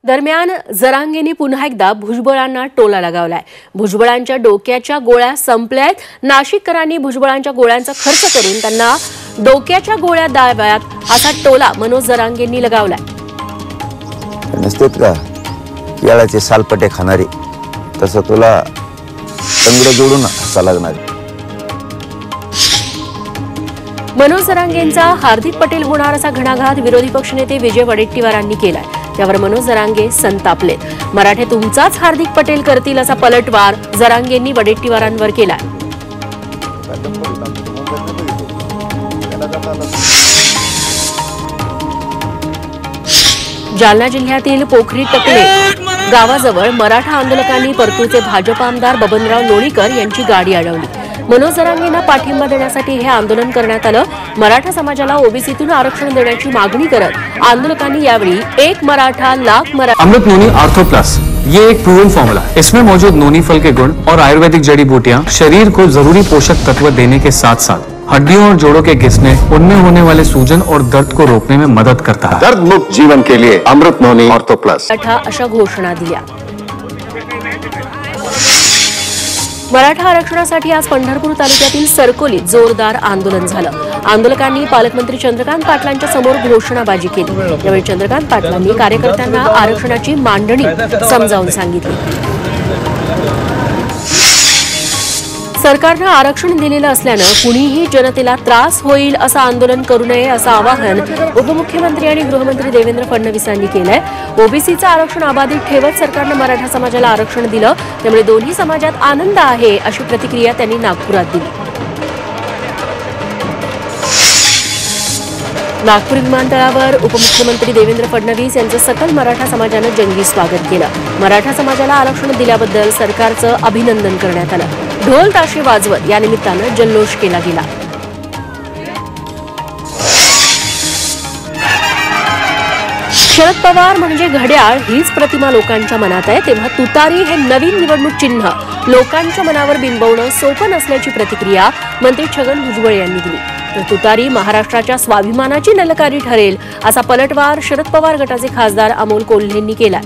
दरम्यान जरांगेंनी पुन्हा एकदा भुजबळांना टोला लगावलाय। भुजबळांच्या डोक्याच्या गोळ्या संपल्यात। नाशिककरांनी भुजबळांच्या गोळ्यांचा खर्च करून त्यांना डोक्याच्या गोळ्या द्याव्यात असा टोला मनोज जरांगेंनी लगावलाय। नसतेत का याळाचे सालपटे खाणारे, तसं तुला तंगड जोडून हसा लागणार। मनोज जरांगेंचा हार्दिक पटेल होणार असा घणाघात विरोधी पक्षनेते विजय वडेट्टीवारांनी केलाय। त्यावर मनोज जरांगे संतापलेत। मराठे तुमचाच हार्दिक पटेल करतील असा पलटवार जरांगेंनी वडेट्टीवारांवर केलाय। जालना जिल्ह्यातील पोखरी टकले गावाजवळ मराठा आंदोलकांनी परतूरचे भाजप आमदार बबनराव लोणीकर यांची गाडी अडवली। मनोज जरांगेंना पाठिंबा देण्यासाठी हे आंदोलन करण्यात आलं। मराठा समाजाला ओबीसीतून आरक्षण देण्याची मागणी करत आंदोलकांनी यावेळी एक मराठा लाख मराठा। अमृत नोनी आर्थो प्लस ये एक प्रूवन फॉर्मूला है। इसमें मौजूद नोनी फल के गुण और आयुर्वेदिक जड़ी बूटियां शरीर को जरूरी पोषक तत्व देने के साथ साथ हड्डियों और जोड़ों के घिसने, उनमें होने वाले सूजन और दर्द को रोकने में मदद करता है। दर्द मुक्त जीवन के लिए अमृत नोनी आर्थो प्लस अशा घोषणा दिल्या। मराठा आरक्षणासाठी आज पंढरपूर तालुक्यातील सरकोलीत जोरदार आंदोलन झालं। आंदोलकांनी पालकमंत्री चंद्रकांत पाटलांच्या समोर घोषणाबाजी केली। यावेळी चंद्रकांत पाटलांनी कार्यकर्त्यांना आरक्षणाची मांडणी समजावून सांगितली। सरकारनं आरक्षण दिलेलं असल्यानं कुणीही जनतेला त्रास होईल असं आंदोलन करू नये असं आवाहन उपमुख्यमंत्री आणि गृहमंत्री देवेंद्र फडणवीस यांनी केलंय। ओबीसीचं आरक्षण अबाधित ठेवत सरकारनं मराठा समाजाला आरक्षण दिलं, त्यामुळे दोन्ही समाजात आनंद आहे अशी प्रतिक्रिया त्यांनी नागपुरात दिली। नागपूर विमानतळावर उपमुख्यमंत्री देवेंद्र फडणवीस यांचं सकल मराठा समाजानं जंगी स्वागत केलं। मराठा समाजाला आरक्षण दिल्याबद्दल सरकारचं अभिनंदन करण्यात आलं। ढोल ताशे वाजवत या निमित्तानं जल्लोष केला गेला। शरद पवार म्हणजे घड्याळ हीच प्रतिमा लोकांच्या मनात आहे, तेव्हा तुतारी हे नवीन निवडणूक चिन्ह लोकांच्या मनावर बिंबवणं सोपं नसल्याची प्रतिक्रिया मंत्री छगन भुजबळ यांनी दिली। तर तुतारी महाराष्ट्राच्या स्वाभिमानाची ललकारी ठरेल असा पलटवार शरद पवार गटाचे खासदार अमोल कोल्हेंनी केला।